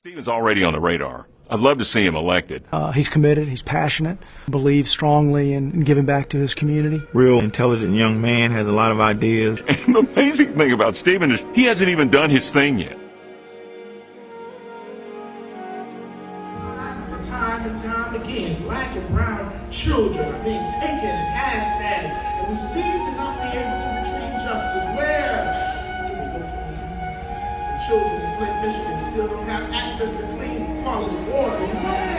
Stephen's already on the radar. I'd love to see him elected. He's committed, he's passionate, believes strongly in giving back to his community. Real intelligent young man, has a lot of ideas. And the amazing thing about Stephen is he hasn't even done his thing yet. Time and time again, black and brown children are being taken and hashtagged, and we seem to not be able to retrieve justice. Where do we go from here? The children in Flint, Michigan still don't have access to clean, quality water. Where?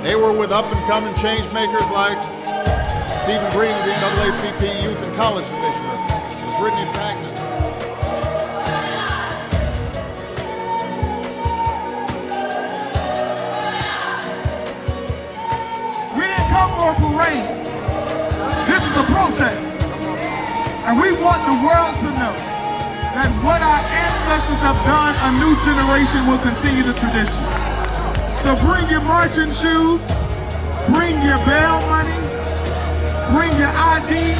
They were with up-and-coming change makers like Stephen Green of the NAACP Youth and College Division, or Brittany Bagnan. We didn't come for a parade. This is a protest. And we want the world to know that what our ancestors have done, a new generation will continue the tradition. So bring your marching shoes, bring your bail money, bring your ID,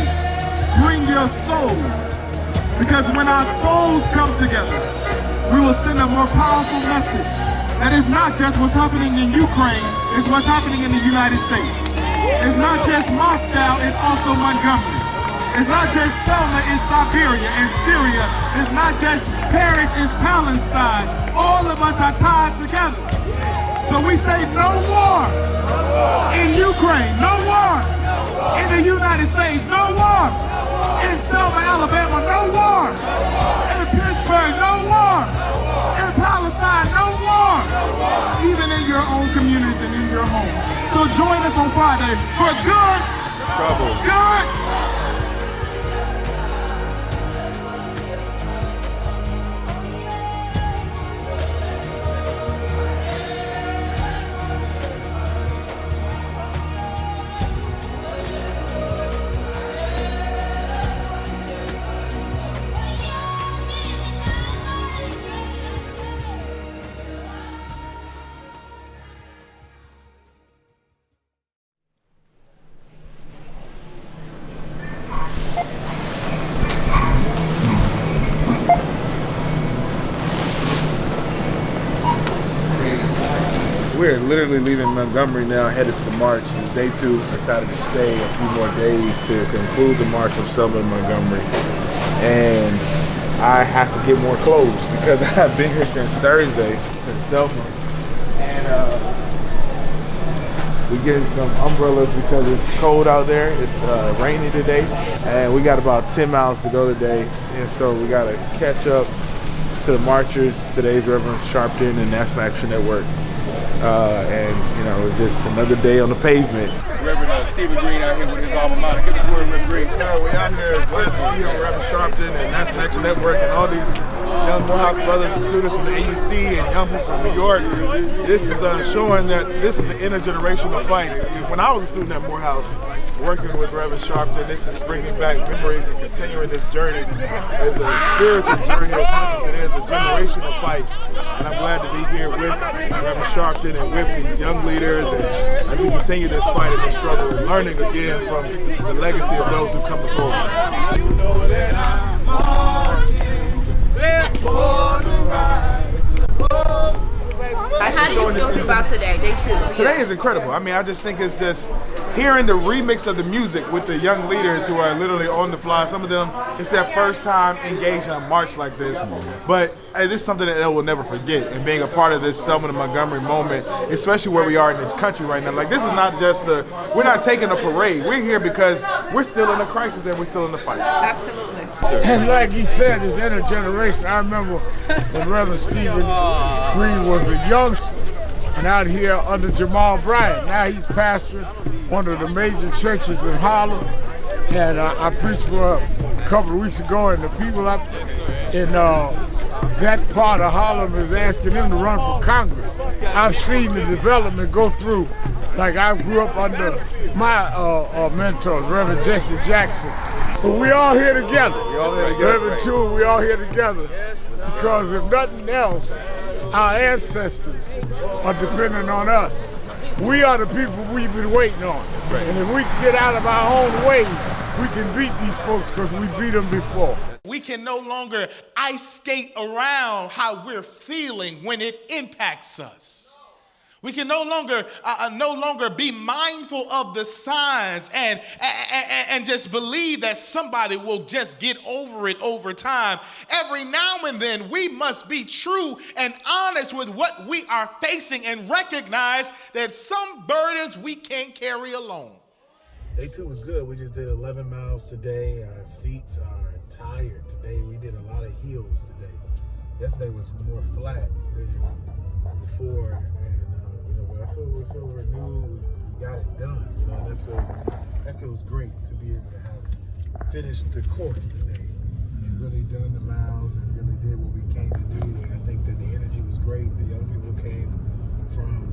bring your soul. Because when our souls come together, we will send a more powerful message. That is not just what's happening in Ukraine, it's what's happening in the United States. It's not just Moscow, it's also Montgomery. It's not just Selma in Siberia and Syria. It's not just Paris, it's Palestine. All of us are tied together. So we say no war in Ukraine, no war in the United States, no war in Selma, Alabama, no war in Pittsburgh, no war in Palestine, no war, even in your own communities and in your homes. So join us on Friday for good, good. We're literally leaving Montgomery now, headed to the march. It's day 2. I decided to stay a few more days to conclude the march from Selma to Montgomery. And I have to get more clothes because I've been here since Thursday in Selma. And we're getting some umbrellas because it's cold out there. It's rainy today. And we got about 10 miles to go today. And so we got to catch up to the marchers. Today's Reverend Sharpton and National Action Network. And, you know, just another day on the pavement. Reverend Stephen Green out here with his alma mater. Give us a word, Reverend Green. We're out here glad to be here, Reverend Sharpton and National Action Network and all these young Morehouse brothers and students from the AUC and young people from New York. This is showing that this is the intergenerational fight. When I was a student at Morehouse, working with Reverend Sharpton, this is bringing back memories and continuing this journey. It's a spiritual journey as much as it is a generational fight. And I'm glad to be here with Reverend Sharpton and with these young leaders and we continue this fight and this struggle and learning again from the legacy of those who come before us. How do you feel about today, day 2? Today is incredible. I mean, I just think it's just hearing the remix of the music with the young leaders who are literally on the fly. Some of them, it's their first time engaged in a march like this. But hey, this is something that they will never forget. And being a part of this Selma to Montgomery moment, especially where we are in this country right now. Like, this is not just we're not taking a parade. We're here because we're still in a crisis and we're still in the fight. Absolutely. And like he said, it's intergenerational. I remember when Reverend Stephen Green was a youngster and out here under Jamal Bryant. Now he's pastoring one of the major churches in Harlem. And I preached for a couple of weeks ago, and the people up in that part of Harlem is asking him to run for Congress. I've seen the development go through. Like, I grew up under my mentors, Reverend Jesse Jackson. But we all here together. Reverend Toole, we all here together. Because if nothing else, our ancestors are depending on us. We are the people we've been waiting on. And if we can get out of our own way we can beat these folks because we beat them before. We can no longer ice skate around how we're feeling when it impacts us. We can no longer be mindful of the signs and just believe that somebody will just get over it over time. Every now and then, we must be true and honest with what we are facing and recognize that some burdens we can't carry alone. Day 2 was good. We just did 11 miles today. Our feet are tired today. We did a lot of hills today. Yesterday was more flat than before, and I feel renewed. We got it done. That feels great to be able to have finished the course today and really done the miles and really did what we came to do. And I think that the energy was great. The young people came from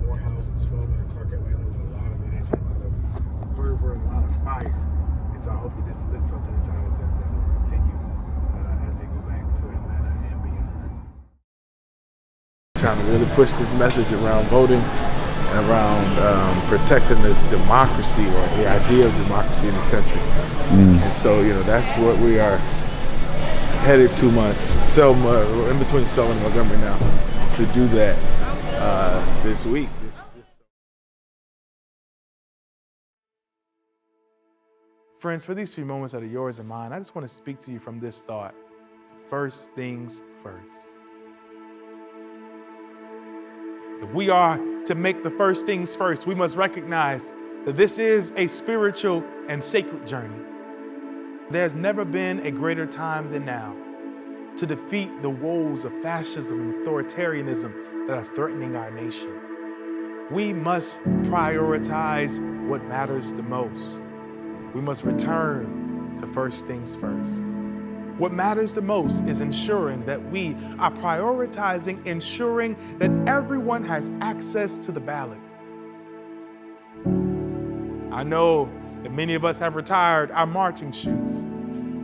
Morehouse and Selma and Clark Atlanta with a lot of energy, a lot of fervor, and a lot of fire. And so I hope that this lit something inside of them that will continue as they go back to Atlanta and beyond. Trying to really push this message around voting, around protecting this democracy or the idea of democracy in this country. And so, that's what we are headed to Selma, in between Selma and Montgomery now, to do that this week. Friends, for these few moments that are yours and mine, I just want to speak to you from this thought. First things first. If we are to make the first things first, we must recognize that this is a spiritual and sacred journey. There's never been a greater time than now to defeat the woes of fascism and authoritarianism that are threatening our nation. We must prioritize what matters the most. We must return to first things first. What matters the most is ensuring that we are prioritizing ensuring that everyone has access to the ballot. I know that many of us have retired our marching shoes,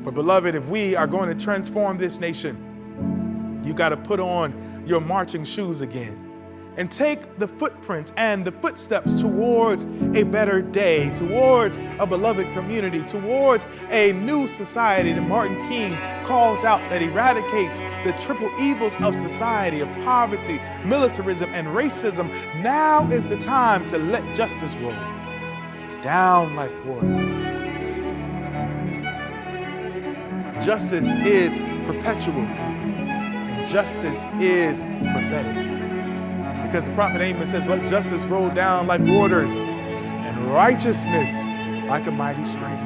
but beloved, if we are going to transform this nation, you got to put on your marching shoes again and take the footprints and the footsteps towards a better day, towards a beloved community, towards a new society that Martin King calls out that eradicates the triple evils of society, of poverty, militarism, and racism. Now is the time to let justice roll down like waters. Justice is perpetual, and justice is prophetic. Because the prophet Amos says, let justice roll down like waters and righteousness like a mighty stream.